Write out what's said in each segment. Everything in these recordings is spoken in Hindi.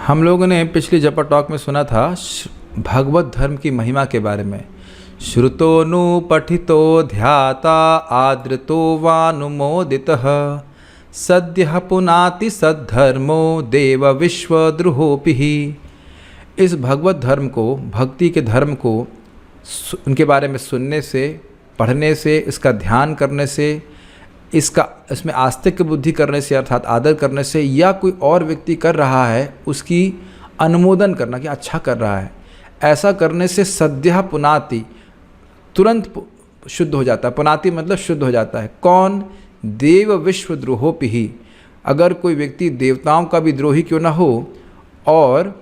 हम लोगों ने पिछली जपा टॉक में सुना था भगवत धर्म की महिमा के बारे में। श्रुतोनु पठितो ध्याता आदृतो वानुमोदितः सद्यः पुनाति सद्धर्मो देव विश्वद्रुहोपि। इस भगवत धर्म को, भक्ति के धर्म को उनके बारे में सुनने से, पढ़ने से, इसका ध्यान करने से, इसमें आस्तिक बुद्धि करने से अर्थात आदर करने से, या कोई और व्यक्ति कर रहा है उसकी अनुमोदन करना कि अच्छा कर रहा है, ऐसा करने से सद्यः पुनाति, तुरंत शुद्ध हो जाता है। पुनाति मतलब शुद्ध हो जाता है। कौन? देव विश्वद्रोहोपि। अगर कोई व्यक्ति देवताओं का भी द्रोही क्यों ना हो और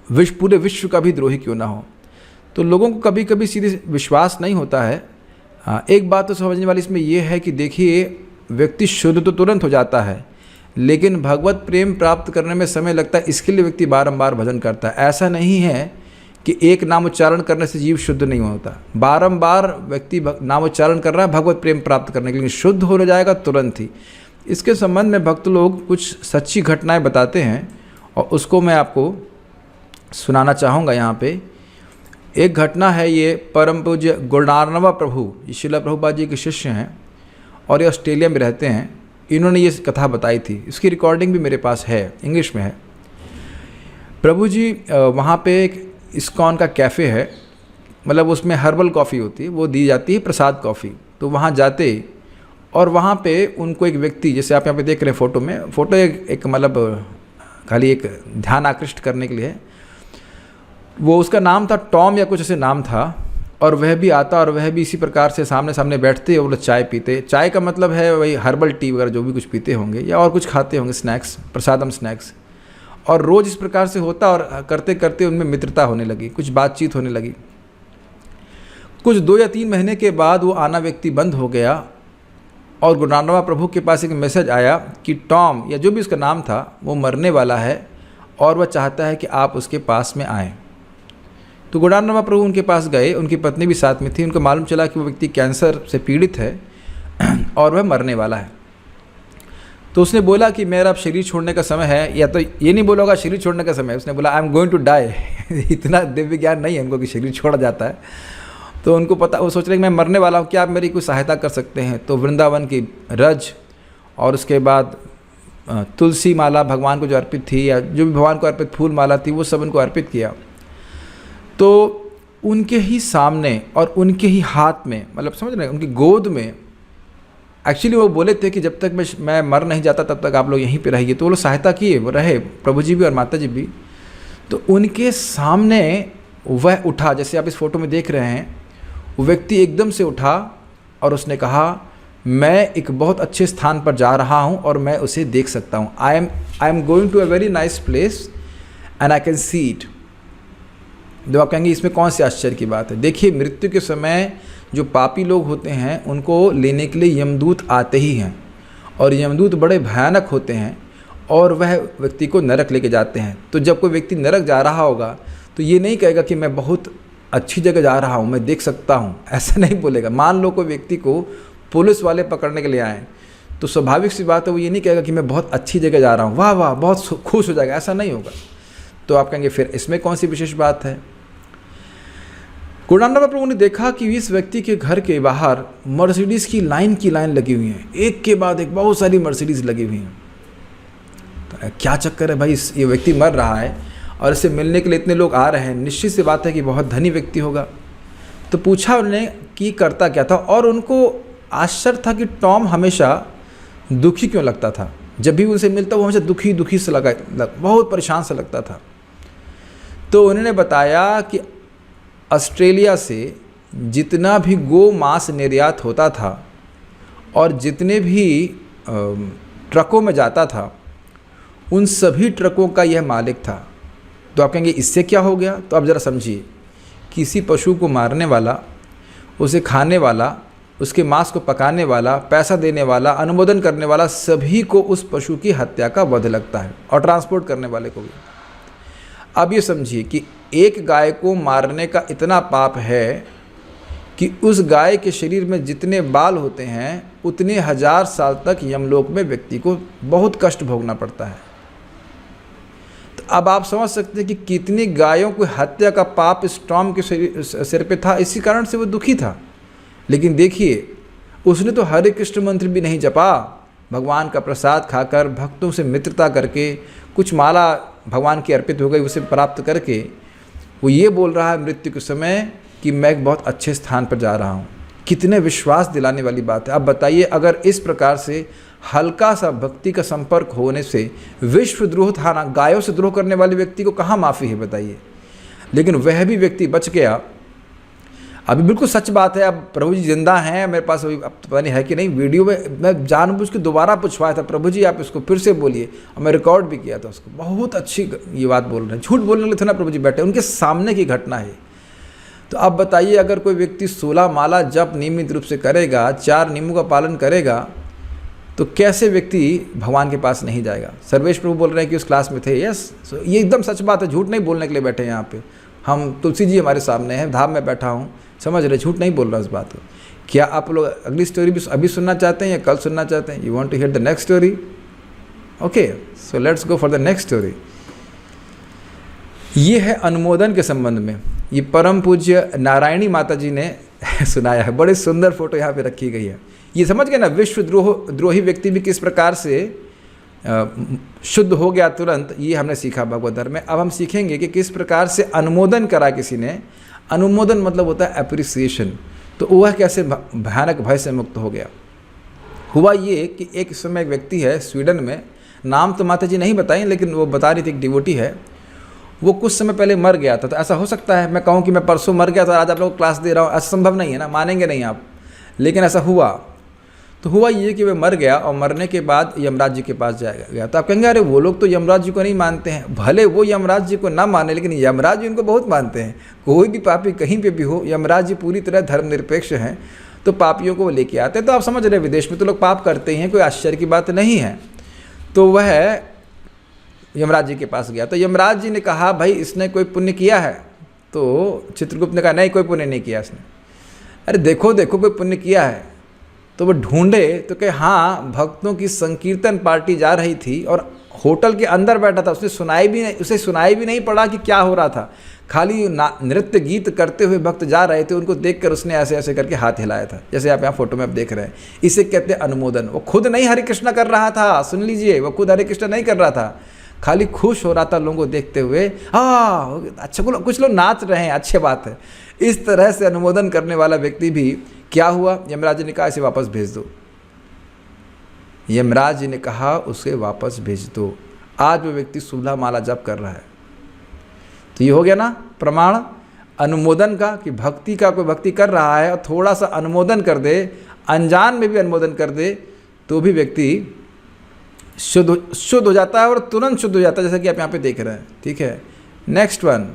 पूरे विश्व का भी द्रोही क्यों ना हो। तो लोगों को कभी कभी सीधे विश्वास नहीं होता है। एक बात तो समझने वाली इसमें यह है कि देखिए, व्यक्ति शुद्ध तो तुरंत हो जाता है, लेकिन भगवत प्रेम प्राप्त करने में समय लगता है। इसके लिए व्यक्ति बारंबार भजन करता है। ऐसा नहीं है कि एक नाम उच्चारण करने से जीव शुद्ध नहीं होता। बारंबार व्यक्ति नाम उच्चारण कर रहा है भगवत प्रेम प्राप्त करने के लिए, शुद्ध हो जाएगा तुरंत ही। इसके संबंध में भक्त लोग कुछ सच्ची घटनाएं बताते हैं और उसको मैं आपको सुनाना चाहूँगा यहाँ पे। एक घटना है, ये परम पूज्य गुरुनानवा प्रभु, ये शिला प्रभुपाद जी के शिष्य हैं और ये ऑस्ट्रेलिया में रहते हैं। इन्होंने ये कथा बताई थी, इसकी रिकॉर्डिंग भी मेरे पास है, इंग्लिश में है। प्रभु जी वहाँ पे एक इस्कॉन का कैफ़े है, मतलब उसमें हर्बल कॉफ़ी होती है, वो दी जाती है प्रसाद कॉफ़ी। तो वहाँ जाते और वहाँ पे उनको एक व्यक्ति, जैसे आप यहाँ पे देख रहे हैं फ़ोटो में, फ़ोटो एक मतलब खाली एक ध्यान आकृष्ट करने के लिए है। वो उसका नाम था टॉम या कुछ ऐसे नाम था, और वह भी आता और वह भी इसी प्रकार से सामने सामने बैठते और वो चाय पीते। चाय का मतलब है वही हर्बल टी वगैरह जो भी कुछ पीते होंगे या और कुछ खाते होंगे, स्नैक्स, प्रसादम स्नैक्स। और रोज़ इस प्रकार से होता और करते करते उनमें मित्रता होने लगी, कुछ बातचीत होने लगी। कुछ 2 या 3 महीने के बाद वो आना व्यक्ति बंद हो गया और गुरुनानवा प्रभु के पास एक मैसेज आया कि टॉम या जो भी उसका नाम था वो मरने वाला है और वह चाहता है कि आप उसके पास में आएँ। तो गुरुनानवा प्रभु उनके पास गए, उनकी पत्नी भी साथ में थी। उनको मालूम चला कि वो व्यक्ति कैंसर से पीड़ित है और वह मरने वाला है। तो उसने बोला कि मेरा अब शरीर छोड़ने का समय है, या तो ये नहीं बोला होगा शरीर छोड़ने का समय, उसने बोला I am going to die. इतना दिव्य ज्ञान नहीं है उनको कि शरीर छोड़ा जाता है। तो उनको पता, वो सोच रहे कि मैं मरने वाला हूँ, क्या आप मेरी कोई सहायता कर सकते हैं। तो वृंदावन की रज और उसके बाद तुलसी माला भगवान को जो अर्पित थी, या जो भी भगवान को अर्पित फूल माला थी, वो सब उनको अर्पित किया। तो उनके ही सामने और उनके ही हाथ में, मतलब समझ रहे हैं, उनकी गोद में, एक्चुअली वो बोले थे कि जब तक मैं मर नहीं जाता तब तक आप लोग यहीं पे रहिए। तो वो लोग सहायता किए, वो रहे, प्रभु जी भी और माता जी भी। तो उनके सामने वह उठा, जैसे आप इस फोटो में देख रहे हैं, वो व्यक्ति एकदम से उठा और उसने कहा मैं एक बहुत अच्छे स्थान पर जा रहा हूँ और मैं उसे देख सकता हूँ। I am going to a very nice place and I can see it. जो आप कहेंगे इसमें कौन सी आश्चर्य की बात है। देखिए, मृत्यु के समय जो पापी लोग होते हैं उनको लेने के लिए यमदूत आते ही हैं, और यमदूत बड़े भयानक होते हैं और वह व्यक्ति को नरक लेके जाते हैं। तो जब कोई व्यक्ति नरक जा रहा होगा तो ये नहीं कहेगा कि मैं बहुत अच्छी जगह जा रहा हूँ, मैं देख सकता हूँ, ऐसा नहीं बोलेगा। मान लो कोई व्यक्ति को पुलिस वाले पकड़ने के लिए आए तो स्वाभाविक सी बात है, वो ये नहीं कहेगा कि मैं बहुत अच्छी जगह जा रहा हूँ, वाह वाह, बहुत खुश हो जाएगा, ऐसा नहीं होगा। तो आप कहेंगे फिर इसमें कौन सी विशेष बात है। गुरुनानवा प्रभु ने देखा कि इस व्यक्ति के घर के बाहर मर्सिडीज़ की लाइन लगी हुई है, एक के बाद एक बहुत सारी मर्सिडीज़ लगी हुई हैं। तो क्या चक्कर है भाई, ये व्यक्ति मर रहा है और इससे मिलने के लिए इतने लोग आ रहे हैं, निश्चित सी बात है कि बहुत धनी व्यक्ति होगा। तो पूछा उन्होंने कि करता क्या था, और उनको आश्चर्य था कि टॉम हमेशा दुखी क्यों लगता था। जब भी उनसे मिलता वो हमेशा दुखी से बहुत परेशान सा लगता था। तो उन्होंने बताया कि ऑस्ट्रेलिया से जितना भी गो मांस निर्यात होता था और जितने भी ट्रकों में जाता था, उन सभी ट्रकों का यह मालिक था। तो आप कहेंगे इससे क्या हो गया। तो आप ज़रा समझिए, किसी पशु को मारने वाला, उसे खाने वाला, उसके मांस को पकाने वाला, पैसा देने वाला, अनुमोदन करने वाला, सभी को उस पशु की हत्या का वध लगता है, और ट्रांसपोर्ट करने वाले को भी। अब ये समझिए कि एक गाय को मारने का इतना पाप है कि उस गाय के शरीर में जितने बाल होते हैं उतने 1000 साल तक यमलोक में व्यक्ति को बहुत कष्ट भोगना पड़ता है। अब आप समझ सकते हैं कि कितनी गायों की हत्या का पाप इस टॉम के सिर पे था, इसी कारण से वो दुखी था। लेकिन देखिए, उसने तो हरे कृष्ण मंत्र भी नहीं जपा, भगवान का प्रसाद खाकर, भक्तों से मित्रता करके, कुछ माला भगवान की अर्पित हो गई उसे प्राप्त करके वो ये बोल रहा है मृत्यु के समय कि मैं एक बहुत अच्छे स्थान पर जा रहा हूँ। कितने विश्वास दिलाने वाली बात है। अब बताइए, अगर इस प्रकार से हल्का सा भक्ति का संपर्क होने से विश्वद्रोह था ना, गायों से द्रोह करने वाले व्यक्ति को कहाँ माफ़ी है बताइए। लेकिन वह भी व्यक्ति बच गया। अभी बिल्कुल सच बात है, अब प्रभु जी जिंदा हैं, मेरे पास अभी अब पता नहीं है कि नहीं, वीडियो में मैं जानबूझ के दोबारा पूछवाया था, प्रभु जी आप इसको फिर से बोलिए, और मैं रिकॉर्ड भी किया था उसको। बहुत अच्छी ये बात बोल रहे हैं, झूठ बोलने के लिए थोड़ा प्रभु जी बैठे, उनके सामने की घटना है। तो अब बताइए, अगर कोई व्यक्ति 16 माला जप नियमित रूप से करेगा, 4 नियमों का पालन करेगा, तो कैसे व्यक्ति भगवान के पास नहीं जाएगा। सर्वेश प्रभु बोल रहे हैं कि उस क्लास में थे। यस, ये एकदम सच बात है, झूठ नहीं बोलने के लिए बैठे हैं यहाँ पे हम। तुलसी जी हमारे सामने हैं, धाम में बैठा हूँ, समझ रहे, झूठ नहीं बोल रहा इस बात को। क्या आप लोग अगली स्टोरी भी अभी सुनना चाहते हैं या कल सुनना चाहते हैं? You want to hear the next story? Okay, so let's go for the next story. ये है अनुमोदन के संबंध में, ये परम पूज्य नारायणी माता जी ने सुनाया है। बड़ी सुंदर फोटो यहाँ पे रखी गई है। ये समझ गए ना, विश्वद्रोही व्यक्ति भी किस प्रकार से शुद्ध हो गया तुरंत, ये हमने सीखा भगवत धर्म में। अब हम सीखेंगे कि किस प्रकार से अनुमोदन करा किसी ने। अनुमोदन मतलब होता है अप्रिसिएशन। तो वह कैसे भयानक भय से मुक्त हो गया। हुआ ये कि एक समय एक व्यक्ति है स्वीडन में, नाम तो माता जी नहीं बताई, लेकिन वो बता रही थी, एक डिवोटी है, वो कुछ समय पहले मर गया था। तो ऐसा हो सकता है मैं कहूँ कि मैं परसों मर गया था, आज आप लोग क्लास दे रहा हूँ, ऐसा संभव नहीं है ना, मानेंगे नहीं आप, लेकिन ऐसा हुआ। तो हुआ ये कि वह मर गया और मरने के बाद यमराज जी के पास गया। तो आप कहेंगे अरे वो लोग तो यमराज जी को नहीं मानते हैं। भले वो यमराज जी को ना माने, लेकिन यमराज जी उनको बहुत मानते हैं। कोई भी पापी कहीं पे भी हो, यमराज जी पूरी तरह धर्मनिरपेक्ष हैं, तो पापियों को वो लेके आते हैं। तो आप समझ रहे, विदेश में तो लोग पाप करते हैं, कोई आश्चर्य की बात नहीं है। तो वह यमराज जी के पास गया। तो यमराज जी ने कहा भाई इसने कोई पुण्य किया है? तो चित्रगुप्त ने कहा नहीं, कोई पुण्य नहीं किया इसने। अरे देखो देखो कोई पुण्य किया है। तो वो ढूंढे तो कहे हाँ, भक्तों की संकीर्तन पार्टी जा रही थी और होटल के अंदर बैठा था, उसे सुनाई भी नहीं पड़ा कि क्या हो रहा था। खाली नृत्य गीत करते हुए भक्त जा रहे थे, उनको देखकर उसने ऐसे ऐसे करके हाथ हिलाया था, जैसे आप यहाँ फोटो में आप देख रहे हैं। इसे कहते हैं अनुमोदन। वो खुद नहीं हरे कृष्ण कर रहा था, सुन लीजिए, वो खुद हरे कृष्ण नहीं कर रहा था, खाली खुश हो रहा था लोगों को देखते हुए। अच्छा, कुछ लोग नाच रहे हैं, अच्छी बात है। इस तरह से अनुमोदन करने वाला व्यक्ति भी क्या हुआ, यमराज जी ने कहा इसे वापस भेज दो। यमराज जी ने कहा उसे वापस भेज दो। आज वो व्यक्ति 16 माला जप कर रहा है। तो ये हो गया ना प्रमाण अनुमोदन का, कि भक्ति का, कोई भक्ति कर रहा है और थोड़ा सा अनुमोदन कर दे, अनजान में भी अनुमोदन कर दे, तो भी व्यक्ति शुद्ध हो जाता है और तुरंत शुद्ध हो जाता है, जैसा कि आप यहाँ पे देख रहे हैं। ठीक है, next one,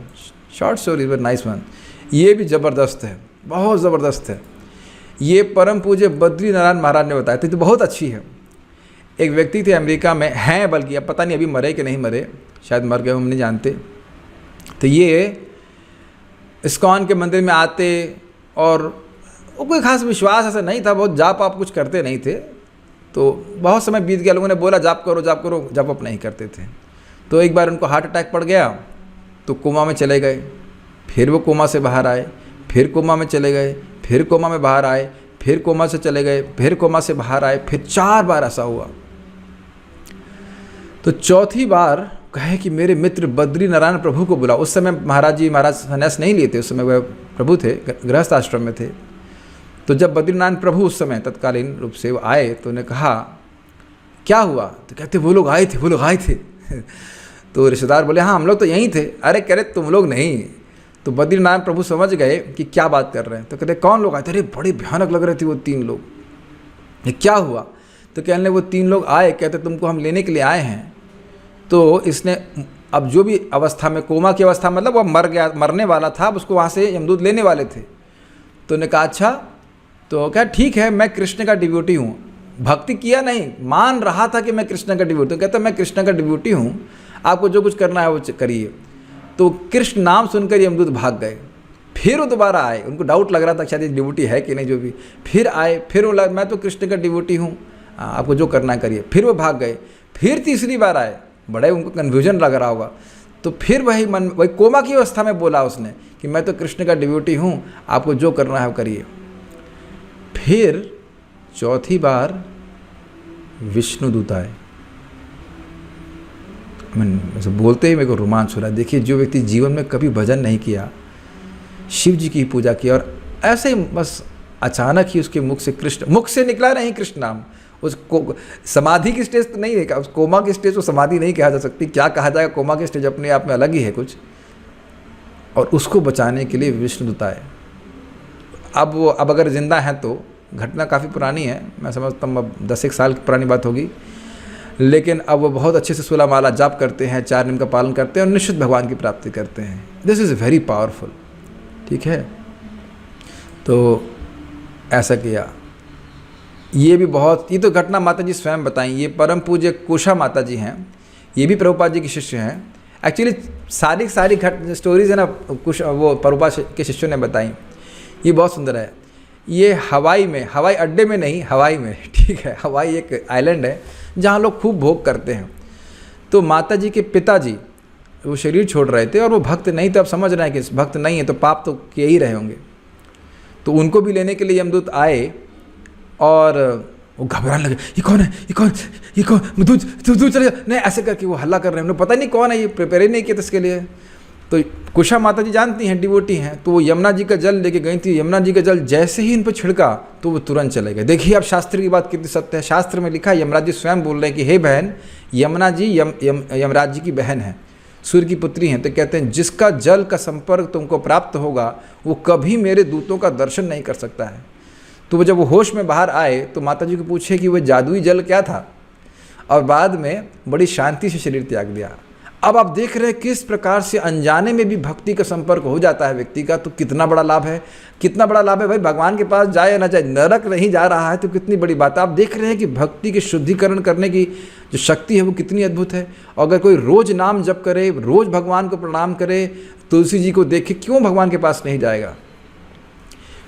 short story but nice one. ये भी ज़बरदस्त है, बहुत ज़बरदस्त है। ये परम पूज्य बद्री नारायण महाराज ने बताया थी, तो बहुत अच्छी है। एक व्यक्ति थे अमेरिका में, हैं बल्कि, अब पता नहीं अभी मरे कि नहीं मरे, शायद मर गए, हम नहीं जानते। तो ये इस्कॉन के मंदिर में आते और कोई खास विश्वास ऐसा नहीं था, बहुत जाप आप कुछ करते नहीं थे। तो बहुत समय बीत गया, लोगों ने बोला जाप करो जाप करो, जाप आप नहीं करते थे। तो एक बार उनको हार्ट अटैक पड़ गया, तो कोमा में चले गए। फिर वो कोमा से बाहर आए, फिर कोमा में चले गए, फिर कोमा में बाहर आए, फिर कोमा से चले गए, फिर कोमा से बाहर आए, फिर 4 बार ऐसा हुआ। तो चौथी बार कहे कि मेरे मित्र बद्री नारायण प्रभु को बुला। उस समय महाराज संन्यास नहीं लिए थे, उस समय वह प्रभु थे, गृहस्थ आश्रम में थे। तो जब बद्रीनारायण प्रभु उस समय तत्कालीन रूप से वो आए, तो उन्हें कहा क्या हुआ? तो कहते वो लोग आए थे। तो रिश्तेदार बोले हाँ हम लोग तो यहीं थे। अरे कह रहे तुम लोग नहीं। तो बद्रीनारायण प्रभु समझ गए कि क्या बात कर रहे हैं। तो कहते कौन लोग आए थे? अरे बड़े भयानक लग रहे थे वो 3 लोग। ये क्या हुआ? तो कहने वो 3 लोग आए, कहते तुमको हम लेने के लिए आए हैं। तो इसने अब जो भी अवस्था में, कोमा की अवस्था मतलब वो मरने वाला था, उसको वहाँ से यमदूत लेने वाले थे। तो उन्होंने कहा अच्छा। तो क्या ठीक है, मैं कृष्ण का डिवोटी हूँ। भक्ति किया नहीं, मान रहा था कि मैं कृष्ण का डिवोटी हूँ। कहता मैं कृष्ण का डिवोटी हूँ, आपको जो कुछ करना है वो करिए। तो कृष्ण नाम सुनकर यमदूत भाग गए। फिर वो दोबारा आए, उनको डाउट लग रहा था शायद ये डिवोटी है कि नहीं, जो भी। फिर आए, फिर वो मैं तो कृष्ण का डिवोटी हूँ, आपको जो करना है करिए। फिर वो भाग गए। फिर तीसरी बार आए, बड़े उनको कन्फ्यूजन लग रहा होगा। तो फिर वही कोमा की अवस्था में बोला उसने कि मैं तो कृष्ण का डिवोटी हूँ, आपको जो करना है वो करिए। फिर चौथी बार विष्णु दूत आए। ऐसे बोलते ही मेरे को रोमांच हो रहा है। देखिए, जो व्यक्ति जीवन में कभी भजन नहीं किया, शिव जी की पूजा की, और ऐसे ही बस अचानक ही उसके मुख से कृष्ण, मुख से निकला नहीं कृष्ण नाम। उसको समाधि की स्टेज तो नहीं देखा, उस कोमा की स्टेज को समाधि नहीं कहा जा सकती, क्या कहा जाएगा, कोमा की स्टेज अपने आप में अलग ही है कुछ। और उसको बचाने के लिए विष्णुदूत आए। अब अगर जिंदा हैं तो, घटना काफ़ी पुरानी है, मैं समझता हूँ अब 10 साल की पुरानी बात होगी, लेकिन अब वो बहुत अच्छे से 16 माला जाप करते हैं, 4 नियम का पालन करते हैं और निश्चित भगवान की प्राप्ति करते हैं। This is very powerful. ठीक है, तो ऐसा किया। ये भी बहुत, ये तो घटना माता जी स्वयं बताई। ये परम पूज्य कुशा माता जी हैं, ये भी प्रभुपाद जी के शिष्य हैं। एक्चुअली सारी स्टोरीज है ना, कुछ वो प्रभुपाद के शिष्यों ने बताई। ये बहुत सुंदर है। ये हवाई में, हवाई अड्डे में नहीं, हवाई में, ठीक है, हवाई एक आइलैंड है जहाँ लोग खूब भोग करते हैं। तो माता जी के पिताजी वो शरीर छोड़ रहे थे और वो भक्त नहीं थे। अब समझ रहे हैं कि भक्त नहीं है तो पाप तो किए ही रहे होंगे। तो उनको भी लेने के लिए यमदूत आए और वो घबराने लगे, ये कौन है, ये कौन, तू चले जा, नहीं, ऐसे करके वो हल्ला कर रहे हैं। उन्हें पता नहीं कौन है, ये प्रिपेयर ही नहीं किया था इसके लिए। तो कुशा माता जी जानती हैं, डिवोटी हैं, तो वो यमुना जी का जल लेके गई थी। यमुना जी का जल जैसे ही इन पर छिड़का तो वो तुरंत चले गए। देखिए अब शास्त्र की बात कितनी सत्य है। शास्त्र में लिखा है, यमराज जी स्वयं बोल रहे हैं कि हे बहन, यमुना जी यमराज जी की बहन है, सूर्य की पुत्री हैं। तो कहते हैं जिसका जल का संपर्क तुमको प्राप्त होगा वो कभी मेरे दूतों का दर्शन नहीं कर सकता है। तो वो जब वो होश में बाहर आए तो माता जी को पूछे कि वह जादुई जल क्या था, और बाद में बड़ी शांति से शरीर त्याग दिया। अब आप देख रहे हैं किस प्रकार से अनजाने में भी भक्ति का संपर्क हो जाता है व्यक्ति का, तो कितना बड़ा लाभ है, कितना बड़ा लाभ है भाई। भगवान के पास जाए या ना जाए, नरक नहीं जा रहा है तो कितनी बड़ी बात है। आप देख रहे हैं कि भक्ति के शुद्धिकरण करने की जो शक्ति है वो कितनी अद्भुत है। और अगर कोई रोज नाम जप करे, रोज भगवान को प्रणाम करे, तुलसी जी को देखे, क्यों भगवान के पास नहीं जाएगा।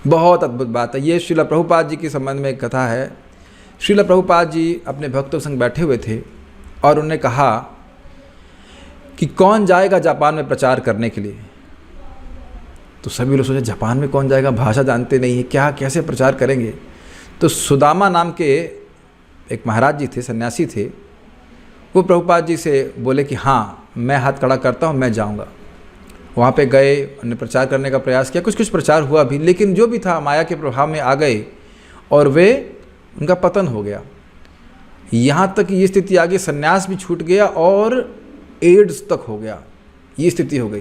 बहुत अद्भुत बात है। ये श्रील प्रभुपाद जी के संबंध में एक कथा है। श्रील प्रभुपाद जी अपने भक्तों संग बैठे हुए थे और उन्होंने कहा कि कौन जाएगा जापान में प्रचार करने के लिए। तो सभी लोग सोचे जापान में कौन जाएगा, भाषा जानते नहीं है, क्या कैसे प्रचार करेंगे। तो सुदामा नाम के एक महाराज जी थे, सन्यासी थे, वो प्रभुपाद जी से बोले कि हाँ मैं हाथ खड़ा करता हूँ, मैं जाऊँगा। वहाँ पे गए, उन्होंने प्रचार करने का प्रयास किया, कुछ प्रचार हुआ भी, लेकिन जो भी था माया के प्रभाव में आ गए और उनका पतन हो गया। यहाँ तक ये स्थिति आ गई, सन्यास भी छूट गया और एड्स तक हो गया, ये स्थिति हो गई,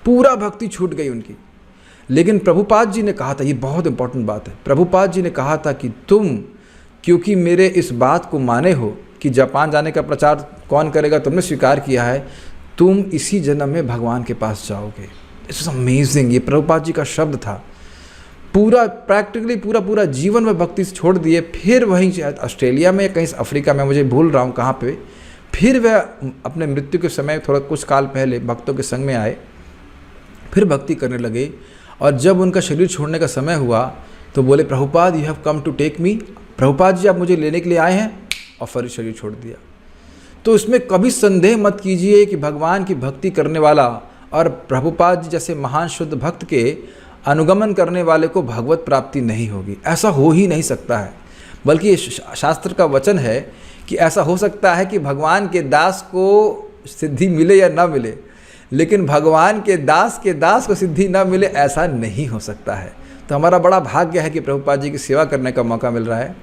पूरा भक्ति छूट गई उनकी। लेकिन प्रभुपाद जी ने कहा था, ये बहुत इंपॉर्टेंट बात है, प्रभुपाद जी ने कहा था कि तुम क्योंकि मेरे इस बात को माने हो कि जापान जाने का प्रचार कौन करेगा, तुमने स्वीकार किया है, तुम इसी जन्म में भगवान के पास जाओगे। It's amazing. ये प्रभुपाद जी का शब्द था। पूरा प्रैक्टिकली पूरा जीवन में भक्ति से छोड़ दिए। फिर वहीं ऑस्ट्रेलिया में, कहीं अफ्रीका में, मुझे भूल रहा हूँ कहाँ पे, फिर वह अपने मृत्यु के समय थोड़ा कुछ काल पहले भक्तों के संग में आए, फिर भक्ति करने लगे। और जब उनका शरीर छोड़ने का समय हुआ तो बोले Prabhupada you have come to take me, Prabhupada ji आप मुझे लेने के लिए आए हैं, और फिर शरीर छोड़ दिया। तो इसमें कभी संदेह मत कीजिए कि भगवान की भक्ति करने वाला और प्रभुपाद जी जैसे महान शुद्ध भक्त के अनुगमन करने वाले को भगवत प्राप्ति नहीं होगी। ऐसा हो ही नहीं सकता है। बल्कि ये शास्त्र का वचन है कि ऐसा हो सकता है कि भगवान के दास को सिद्धि मिले या ना मिले, लेकिन भगवान के दास को सिद्धि ना मिले, ऐसा नहीं हो सकता है। तो हमारा बड़ा भाग्य है कि प्रभुपाद जी की सेवा करने का मौका मिल रहा है।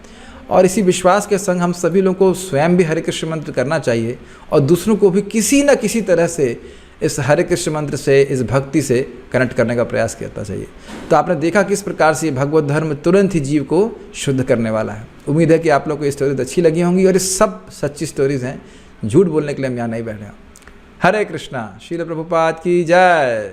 और इसी विश्वास के संग हम सभी लोगों को स्वयं भी हरे कृष्ण मंत्र करना चाहिए और दूसरों को भी किसी न किसी तरह से इस हरे कृष्ण मंत्र से, इस भक्ति से कनेक्ट करने का प्रयास करना चाहिए। तो आपने देखा किस प्रकार से भगवत धर्म तुरंत ही जीव को शुद्ध करने वाला है। उम्मीद है कि आप लोग को ये स्टोरीज अच्छी लगी होंगी और ये सब सच्ची स्टोरीज हैं, झूठ बोलने के लिए हम यहाँ नहीं बैठे हैं। हरे कृष्णा। श्रील प्रभुपाद की जय।